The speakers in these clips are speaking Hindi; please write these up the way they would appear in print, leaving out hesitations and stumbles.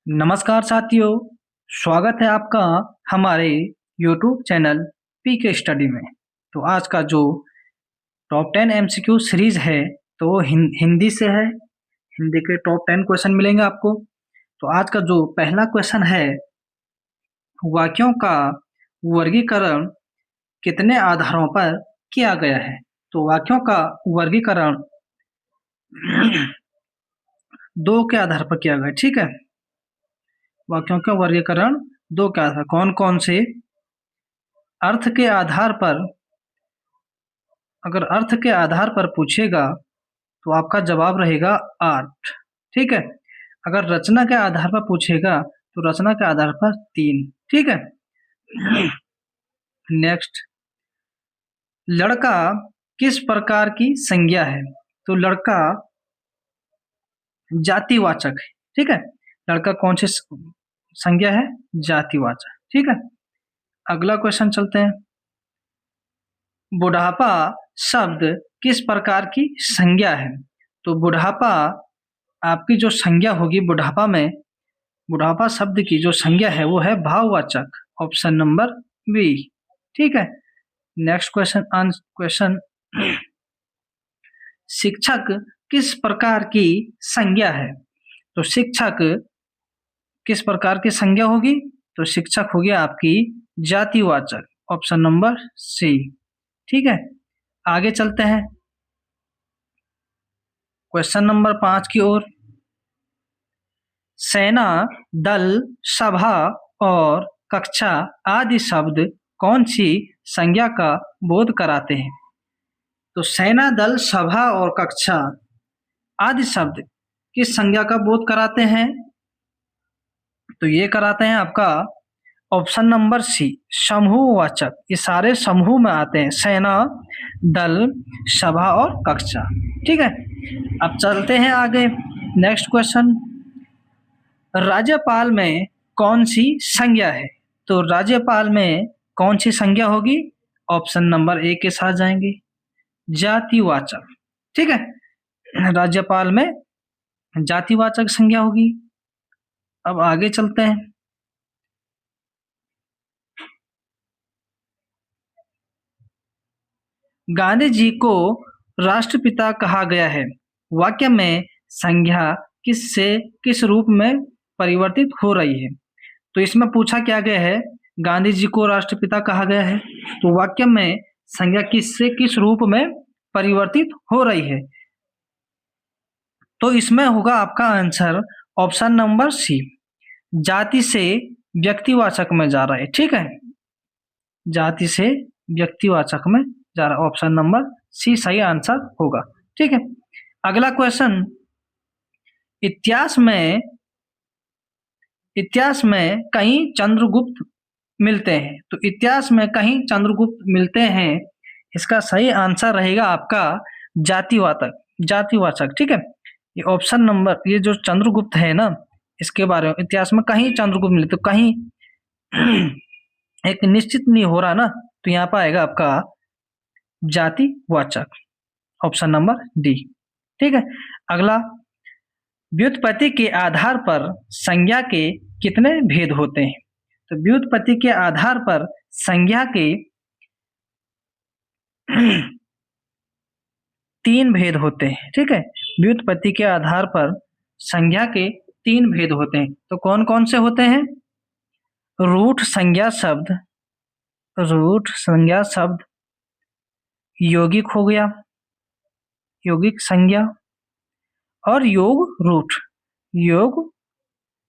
नमस्कार साथियों, स्वागत है आपका हमारे YouTube चैनल पीके स्टडी में। तो आज का जो टॉप 10 एमसीक्यू सीरीज है तो वो हिंदी से है। हिंदी के टॉप 10 क्वेश्चन मिलेंगे आपको। तो आज का जो पहला क्वेश्चन है, वाक्यों का वर्गीकरण कितने आधारों पर किया गया है? तो वाक्यों का वर्गीकरण दो के आधार पर किया गया है, ठीक है। वाक्यों का वर्गीकरण दो के आधार, कौन कौन से? अर्थ के आधार पर, अगर अर्थ के आधार पर पूछेगा तो आपका जवाब रहेगा 8, ठीक है। अगर रचना के आधार पर पूछेगा तो रचना के आधार पर 3, ठीक है। नेक्स्ट, लड़का किस प्रकार की संज्ञा है? तो लड़का जातिवाचक है, ठीक है। लड़का कौन सी संज्ञा है? जातिवाचक, ठीक है। अगला क्वेश्चन चलते हैं। बुढ़ापा शब्द किस प्रकार की संज्ञा है? तो बुढ़ापा, आपकी जो संज्ञा होगी बुढ़ापा में, बुढ़ापा शब्द की जो संज्ञा है वो है भाववाचक, ऑप्शन नंबर बी, ठीक है। नेक्स्ट क्वेश्चन, शिक्षक किस प्रकार की संज्ञा है? तो शिक्षक किस प्रकार की संज्ञा होगी? तो शिक्षक हो गया आपकी जातिवाचक, ऑप्शन नंबर सी, ठीक है। आगे चलते हैं क्वेश्चन नंबर 5 की ओर। सेना, दल, सभा और कक्षा आदि शब्द कौन सी संज्ञा का बोध कराते हैं? तो सेना, दल, सभा और कक्षा आदि शब्द किस संज्ञा का बोध कराते हैं? तो ये कराते हैं आपका ऑप्शन नंबर सी, समूहवाचक। ये सारे समूह में आते हैं, सेना, दल, सभा और कक्षा, ठीक है। अब चलते हैं आगे। नेक्स्ट क्वेश्चन, राज्यपाल में कौन सी संज्ञा है? तो राज्यपाल में कौन सी संज्ञा होगी? ऑप्शन नंबर ए के साथ जाएंगे, जातिवाचक, ठीक है। राज्यपाल में जातिवाचक संज्ञा होगी। अब आगे चलते हैं। गांधी जी को राष्ट्रपिता कहा गया है, वाक्य में संज्ञा किस से किस रूप में परिवर्तित हो रही है? तो इसमें पूछा क्या गया है, गांधी जी को राष्ट्रपिता कहा गया है, तो वाक्य में संज्ञा किस से किस रूप में परिवर्तित हो रही है? तो इसमें होगा आपका आंसर ऑप्शन नंबर सी, जाति से व्यक्तिवाचक में जा रहा है, ठीक है। जाति से व्यक्तिवाचक में जा रहा है, ऑप्शन नंबर सी सही आंसर होगा, ठीक है। अगला क्वेश्चन, इतिहास में कहीं चंद्रगुप्त मिलते हैं। तो इतिहास में कहीं चंद्रगुप्त मिलते हैं, इसका सही आंसर रहेगा आपका जातिवाचक, ठीक है। ये ऑप्शन नंबर, ये जो चंद्रगुप्त है ना, इसके बारे में इतिहास में कहीं चंद्रगुप्त मिलते, तो कहीं एक निश्चित नहीं हो रहा ना, तो यहाँ पर आएगा आपका जातिवाचक, ऑप्शन नंबर डी, ठीक है। अगला, व्युत्पत्ति के आधार पर संज्ञा के कितने भेद होते हैं? तो व्युत्पत्ति के आधार पर संज्ञा के 3 भेद होते हैं, ठीक है। व्युत्पत्ति के आधार पर संज्ञा के 3 भेद होते हैं, तो कौन कौन से होते हैं? रूठ संज्ञा शब्द, यौगिक हो गया, यौगिक संज्ञा, और योग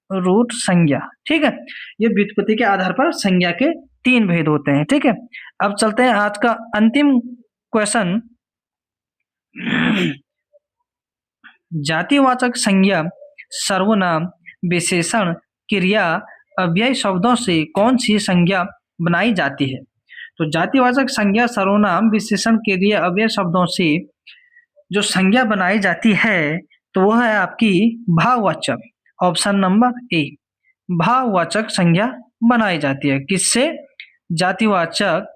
रूठ संज्ञा, ठीक है। ये व्युत्पत्ति के आधार पर संज्ञा के 3 भेद होते हैं, ठीक है। अब चलते हैं आज का अंतिम क्वेश्चन, जातिवाचक संज्ञा सर्वनाम, विशेषण, क्रिया, अव्यय शब्दों से कौन सी संज्ञा बनाई जाती है? तो जातिवाचक संज्ञा सर्वनाम, विशेषण, क्रिया, अव्यय शब्दों से जो संज्ञा बनाई जाती है तो वह है आपकी भाववाचक, ऑप्शन नंबर ए, भाववाचक संज्ञा बनाई जाती है। किससे? जातिवाचक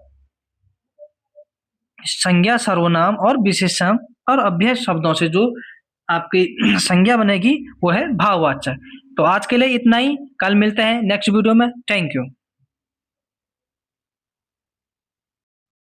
संज्ञा सर्वनाम और विशेषण और अभ्यय शब्दों से जो आपकी संज्ञा बनेगी वो है भाववाचक। तो आज के लिए इतना ही, कल मिलते हैं नेक्स्ट वीडियो में। Thank you.